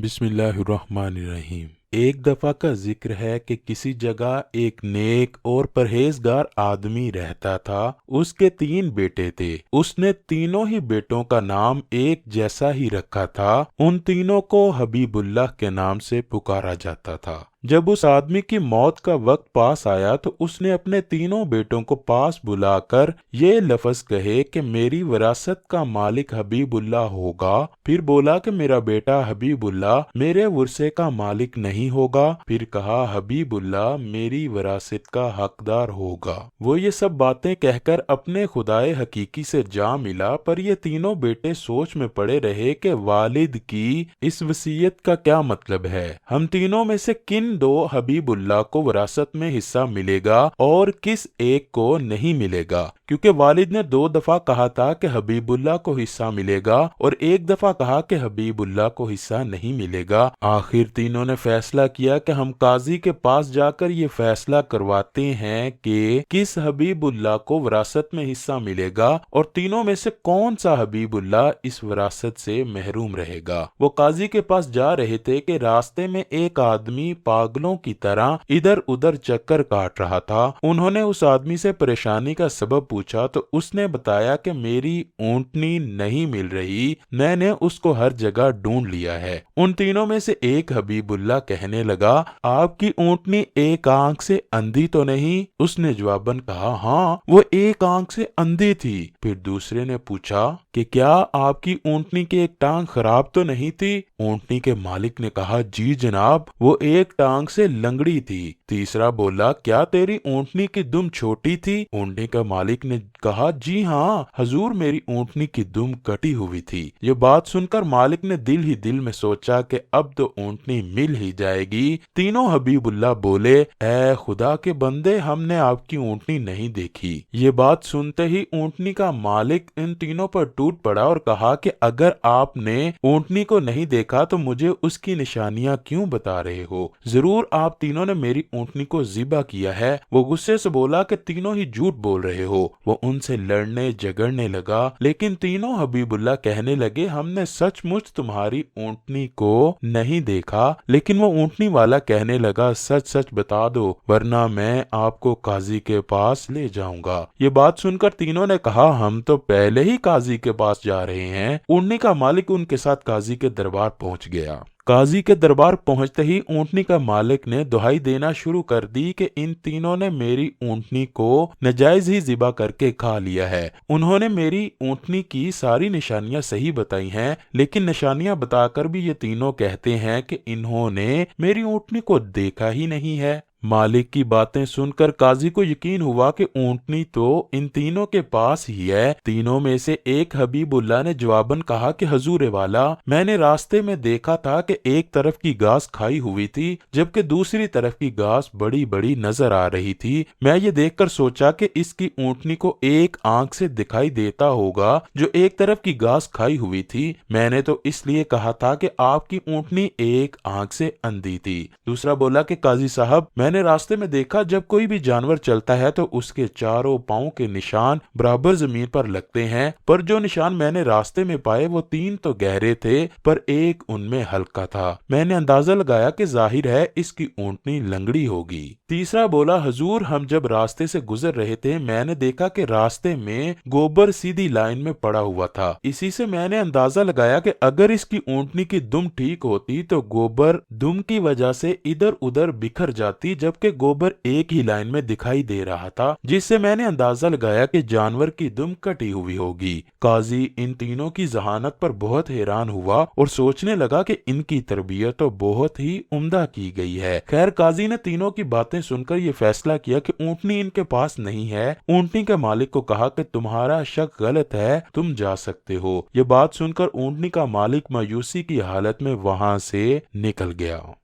بسم اللہ الرحمن الرحیم۔ ایک دفعہ کا ذکر ہے کہ کسی جگہ ایک نیک اور پرہیزگار آدمی رہتا تھا۔ اس کے 3 بیٹے تھے۔ اس نے تینوں ہی بیٹوں کا نام ایک جیسا ہی رکھا تھا۔ ان تینوں کو حبیب اللہ کے نام سے پکارا جاتا تھا۔ جب اس آدمی کی موت کا وقت پاس آیا تو اس نے اپنے تینوں بیٹوں کو پاس بلا کر یہ لفظ کہے کہ میری وراثت کا مالک حبیب اللہ ہوگا۔ پھر بولا کہ میرا بیٹا حبیب اللہ میرے ورثے کا مالک نہیں ہوگا۔ پھر کہا حبیب اللہ میری وراثت کا حقدار ہوگا۔ وہ یہ سب باتیں کہہ کر اپنے خدائے حقیقی سے جا ملا، پر یہ تینوں بیٹے سوچ میں پڑے رہے کہ والد کی اس وصیت کا کیا مطلب ہے۔ ہم تینوں میں سے کن 2 حبیب اللہ کو وراثت میں حصہ ملے گا اور کس ایک کو نہیں ملے گا، کیونکہ والد نے 2 دفعہ کہا تھا کہ حبیب اللہ کو حصہ ملے گا اور 1 دفعہ کہا کہ حبیب اللہ کو حصہ نہیں ملے گا۔ آخر تینوں نے فیصلہ کیا کہ ہم قاضی کے پاس جا کر یہ فیصلہ کرواتے ہیں کہ کس حبیب اللہ کو وراثت میں حصہ ملے گا اور تینوں میں سے کون سا حبیب اللہ اس وراثت سے محروم رہے گا۔ وہ قاضی کے پاس جا رہے تھے کہ راستے میں ایک آدمی پاگلوں کی طرح ادھر ادھر چکر کاٹ رہا تھا۔ انہوں نے اس آدمی سے پریشانی کا سبب پوچھا تو اس نے بتایا کہ میری اونٹنی نہیں مل رہی، میں نے اس کو ہر جگہ ڈھونڈ لیا ہے۔ ان تینوں میں سے ایک حبیب اللہ کہنے لگا آپ کی اونٹنی ایک آنکھ سے اندھی تو نہیں؟ اس نے جواباً کہا ہاں وہ ایک آنکھ سے اندھی تھی۔ پھر دوسرے نے پوچھا کہ کیا آپ کی اونٹنی کی ایک ٹانگ خراب تو نہیں تھی؟ اونٹنی کے مالک نے کہا جی جناب وہ ایک ٹانگ سے لنگڑی تھی۔ تیسرا بولا کیا تیری اونٹنی کی دم چھوٹی تھی؟ اونٹنی کا مالک نے کہا جی ہاں حضور میری اونٹنی کی دم کٹی ہوئی تھی۔ یہ بات سن کر مالک نے دل ہی دل میں سوچا کہ اب تو اونٹنی مل ہی جائے گی۔ تینوں حبیب اللہ بولے اے خدا کے بندے ہم نے آپ کی اونٹنی نہیں دیکھی۔ یہ بات سنتے ہی اونٹنی کا مالک ان تینوں پر ٹوٹ پڑا اور کہا کہ اگر آپ نے اونٹنی کو نہیں دیکھا تو مجھے اس کی نشانیاں کیوں بتا رہے ہو؟ ضرور آپ تینوں نے میری اونٹنی کو ذبح کیا ہے۔ وہ غصے سے بولا کہ تینوں ہی جھوٹ بول رہے ہو۔ وہ ان سے لڑنے جھگڑنے لگا، لیکن تینوں حبیب اللہ کہنے لگے ہم نے سچ مچ تمہاری اونٹنی کو نہیں دیکھا۔ لیکن وہ اونٹنی والا کہنے لگا سچ سچ بتا دو ورنہ میں آپ کو قاضی کے پاس لے جاؤں گا۔ یہ بات سن کر تینوں نے کہا ہم تو پہلے ہی قاضی کے پاس جا رہے ہیں۔ اونٹنی کا مالک ان کے ساتھ قاضی کے دربار پہنچ گیا۔ قاضی کے دربار پہنچتے ہی اونٹنی کا مالک نے دہائی دینا شروع کر دی کہ ان تینوں نے میری اونٹنی کو ناجائز ہی ذبح کر کے کھا لیا ہے۔ انہوں نے میری اونٹنی کی ساری نشانیاں صحیح بتائی ہیں، لیکن نشانیاں بتا کر بھی یہ تینوں کہتے ہیں کہ انہوں نے میری اونٹنی کو دیکھا ہی نہیں ہے۔ مالک کی باتیں سن کر قاضی کو یقین ہوا کہ اونٹنی تو ان تینوں کے پاس ہی ہے۔ تینوں میں سے ایک حبیب اللہ نے جواباً کہا کہ حضور والا میں نے راستے میں دیکھا تھا کہ ایک طرف کی گھاس کھائی ہوئی تھی جبکہ دوسری طرف کی گھاس بڑی بڑی نظر آ رہی تھی۔ میں یہ دیکھ کر سوچا کہ اس کی اونٹنی کو ایک آنکھ سے دکھائی دیتا ہوگا جو ایک طرف کی گھاس کھائی ہوئی تھی۔ میں نے تو اس لیے کہا تھا کہ آپ کی اونٹنی ایک آنکھ سے اندھی تھی۔ دوسرا بولا کہ قاضی صاحب میں نے راستے میں دیکھا جب کوئی بھی جانور چلتا ہے تو اس کے چاروں پاؤں کے نشان برابر زمین پر لگتے ہیں، پر جو نشان میں نے راستے میں پائے وہ 3 تو گہرے تھے پر ایک ان میں ہلکا تھا۔ میں نے اندازہ لگایا کہ ظاہر ہے اس کی اونٹنی لنگڑی ہوگی۔ تیسرا بولا حضور ہم جب راستے سے گزر رہے تھے میں نے دیکھا کہ راستے میں گوبر سیدھی لائن میں پڑا ہوا تھا، اسی سے میں نے اندازہ لگایا کہ اگر اس کی اونٹنی کی دم ٹھیک ہوتی تو گوبر دم کی وجہ سے ادھر ادھر بکھر جاتی جبکہ گوبر ایک ہی لائن میں دکھائی دے رہا تھا، جس سے میں نے اندازہ لگایا کہ جانور کی دم کٹی ہوئی ہوگی۔ قاضی ان تینوں کی ذہانت پر بہت حیران ہوا اور سوچنے لگا کہ ان کی تربیت تو بہت ہی عمدہ کی گئی ہے۔ خیر قاضی نے تینوں کی باتیں سن کر یہ فیصلہ کیا کہ اونٹنی ان کے پاس نہیں ہے۔ اونٹنی کے مالک کو کہا کہ تمہارا شک غلط ہے، تم جا سکتے ہو۔ یہ بات سن کر اونٹنی کا مالک مایوسی کی حالت میں وہاں سے نکل گیا۔